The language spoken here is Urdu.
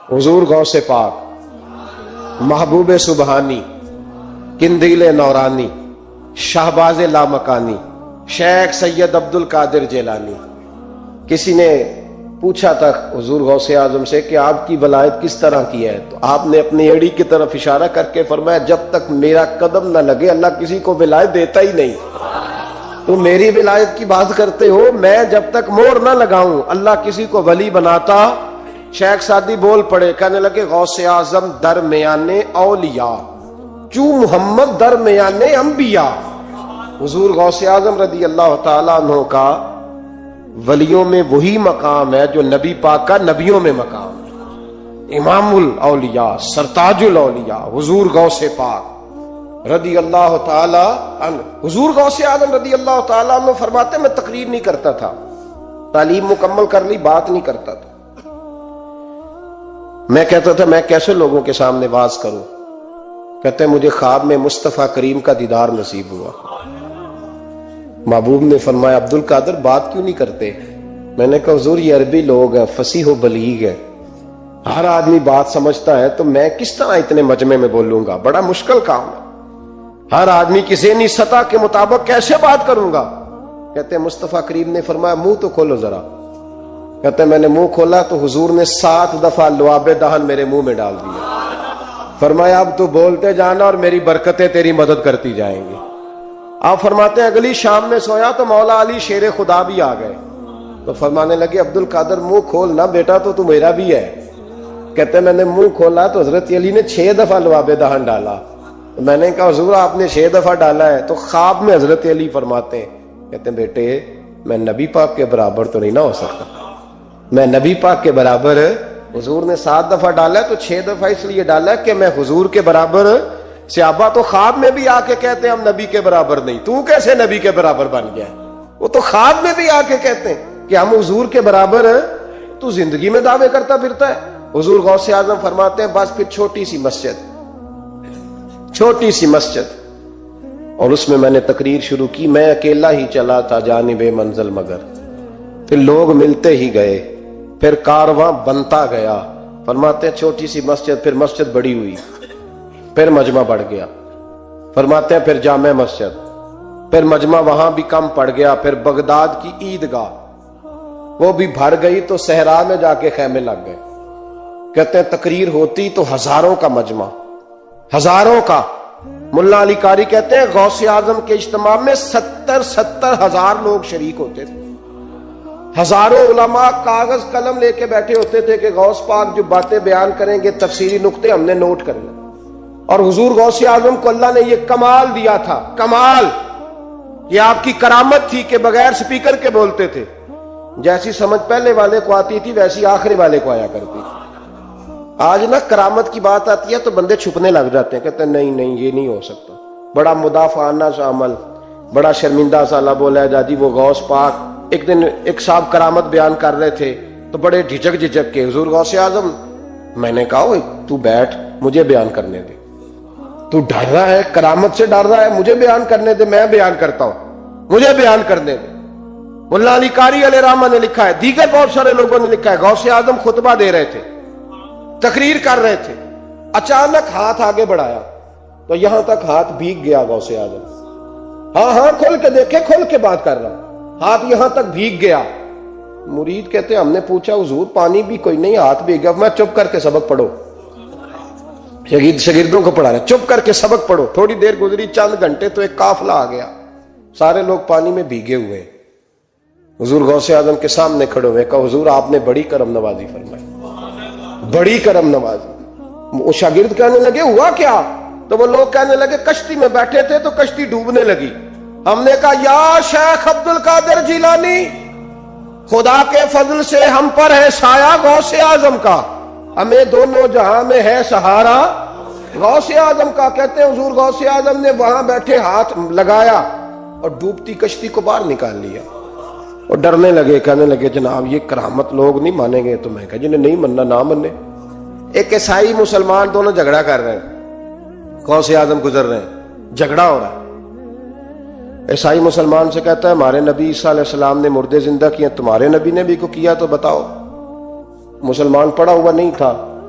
حضور غوث پاک، محبوب سبحانی، قندیل نورانی، شہباز لامکانی، شیخ سید عبد القادر جیلانی۔ کسی نے پوچھا تھا حضور غوث اعظم سے کہ آپ کی ولایت کس طرح کی ہے، تو آپ نے اپنی ایڑی کی طرف اشارہ کر کے فرمایا جب تک میرا قدم نہ لگے اللہ کسی کو ولایت دیتا ہی نہیں۔ تو میری ولایت کی بات کرتے ہو، میں جب تک مہر نہ لگاؤں اللہ کسی کو ولی بناتا۔ شیخ سعدی بول پڑے، کہنے لگے غوث اعظم درمیان اولیاء چو محمد درمیان انبیاء۔ حضور غوث اعظم رضی اللہ تعالیٰ عنہ کا ولیوں میں وہی مقام ہے جو نبی پاک کا نبیوں میں مقام ہے۔ امام الاولیاء، سرتاج الاولیاء حضور غوث پاک رضی اللہ تعالی عنہ۔ حضور غوث اعظم رضی اللہ تعالی عنہ فرماتے میں تقریر نہیں کرتا تھا، تعلیم مکمل کر لی بات نہیں کرتا تھا۔ میں کہتا تھا میں کیسے لوگوں کے سامنے واز کروں؟ کہتے ہیں مجھے خواب میں مصطفیٰ کریم کا دیدار نصیب ہوا۔ محبوب نے فرمایا عبد القادر بات کیوں نہیں کرتے؟ میں نے کہا حضور یہ عربی لوگ ہیں، فصیح و بلیغ ہے، ہر آدمی بات سمجھتا ہے، تو میں کس طرح اتنے مجمع میں بولوں گا؟ بڑا مشکل کام ہے، ہر آدمی کی ذہنی سطح کے مطابق کیسے بات کروں گا؟ کہتے ہیں مصطفیٰ کریم نے فرمایا منہ تو کھولو ذرا۔ کہتے ہیں میں نے منہ کھولا تو حضور نے 7 دفعہ لعاب دہن میرے منہ میں ڈال دیا۔ فرمایا اب تو بولتے جانا اور میری برکتیں تیری مدد کرتی جائیں گی۔ آپ فرماتے ہیں اگلی شام میں سویا تو مولا علی شیر خدا بھی آ گئے، تو فرمانے لگے عبد القادر منہ کھول نا بیٹا تو میرا بھی ہے۔ کہتے ہیں میں نے منہ کھولا تو حضرت علی نے 6 دفعہ لعاب دہن ڈالا۔ تو میں نے کہا حضور آپ نے 6 دفعہ ڈالا ہے، تو خواب میں حضرت علی فرماتے ہیں، کہتے ہیں بیٹے میں نبی پاک کے برابر تو نہیں نہ ہو سکتا، میں نبی پاک کے برابر، حضور نے 7 دفعہ ڈالا ہے تو 6 دفعہ اس لیے ڈالا ہے کہ میں حضور کے برابر۔ صحابہ تو خواب میں بھی آ کے کہتے ہیں ہم نبی کے برابر نہیں، تو کیسے نبی کے برابر بن گیا؟ وہ تو خواب میں بھی آ کے کہتے ہیں کہ ہم حضور کے برابر ہیں، تو زندگی میں دعوے کرتا پھرتا ہے۔ حضور غوث اعظم فرماتے ہیں بس پھر چھوٹی سی مسجد، اور اس میں نے تقریر شروع کی، میں اکیلا ہی چلا تھا جانب منزل مگر، پھر لوگ ملتے ہی گئے، پھر کارواں بنتا گیا۔ فرماتے ہیں چھوٹی سی مسجد، پھر مسجد بڑی ہوئی، پھر مجمع بڑھ گیا۔ فرماتے ہیں پھر جامع مسجد، پھر مجمع وہاں بھی کم پڑ گیا، پھر بغداد کی عیدگاہ وہ بھی بھر گئی تو صحرا میں جا کے خیمے لگ گئے۔ کہتے ہیں تقریر ہوتی تو ہزاروں کا مجمع، ہزاروں کا۔ ملا علی قاری کہتے ہیں غوث اعظم کے اجتماع میں 70 ہزار لوگ شریک ہوتے تھے، ہزاروں علماء کاغذ قلم لے کے بیٹھے ہوتے تھے کہ غوث پاک جو باتیں بیان کریں گے تفسیری نقطے ہم نے نوٹ کرنے۔ اور حضور غوث اعظم کو اللہ نے یہ کمال دیا تھا، کمال، یہ آپ کی کرامت تھی کہ بغیر سپیکر کے بولتے تھے، جیسی سمجھ پہلے والے کو آتی تھی ویسی آخری والے کو آیا کرتی تھی۔ آج نا کرامت کی بات آتی ہے تو بندے چھپنے لگ جاتے ہیں، کہتے ہیں نہیں یہ نہیں ہو سکتا، بڑا مدافعانہ سا عمل، بڑا شرمندہ سا اللہ بولا جا جی وہ غوث پاک۔ ایک دن ایک صاحب کرامت بیان کر رہے تھے تو بڑے جھجک کے حضور غوث اعظم، میں نے کہا تو بیٹھ مجھے بیان کرنے دے، تو ڈر رہا ہے کرامت سے ڈر رہا ہے، مجھے بیان کرنے دے، میں بیان کرتا ہوں، مجھے بیان کرنے دے۔ ملا علی قاری علیہ رحمہ نے لکھا ہے، دیگر بہت سارے لوگوں نے لکھا ہے، غوث اعظم خطبہ دے رہے تھے، تقریر کر رہے تھے، اچانک ہاتھ آگے بڑھایا تو یہاں تک ہاتھ بھیگ گیا غوث اعظم۔ ہاں کھول کے دیکھے، کھول کے بات کر رہا ہوں، ہاتھ یہاں تک بھیگ گیا۔ مرید کہتے ہیں ہم نے پوچھا حضور پانی بھی کوئی نہیں، ہاتھ بھیگ گیا۔ میں چپ کر کے سبق پڑھو، شاگردوں کو پڑھا رہے، چپ کر کے سبق پڑھو۔ تھوڑی دیر گزری، چند گھنٹے تو ایک قافلہ آ گیا، سارے لوگ پانی میں بھیگے ہوئے ہیں، حضور غوث اعظم کے سامنے کھڑے ہوئے، کہا حضور آپ نے بڑی کرم نوازی فرمائی، بڑی کرم نوازی۔ وہ شاگرد کہنے لگے ہوا کیا؟ تو وہ لوگ کہنے لگے کشتی میں بیٹھے تھے تو کشتی ڈوبنے لگی، ہم نے کہا یا شیخ عبد القادر جیلانی خدا کے فضل سے ہم پر ہے سایہ غوث اعظم کا، ہمیں دونوں جہاں میں ہے سہارا غوث اعظم کا۔ کہتے ہیں حضور غوث اعظم نے وہاں بیٹھے ہاتھ لگایا اور ڈوبتی کشتی کو باہر نکال لیا، اور ڈرنے لگے، کہنے لگے جناب یہ کرامت لوگ نہیں مانیں گے۔ تو میں کہا جنہیں نہیں مننا نہ منے۔ ایک عیسائی مسلمان دونوں جھگڑا کر رہے ہیں، غوث اعظم گزر رہے ہیں، جھگڑا ہو رہا ہے۔ عیسائی مسلمان سے کہتا ہے ہمارے نبی عیسیٰ علیہ السلام نے مردے زندہ کیے، تمہارے نبی نے بھی کو کیا تو بتاؤ۔ مسلمان پڑھا ہوا نہیں تھا،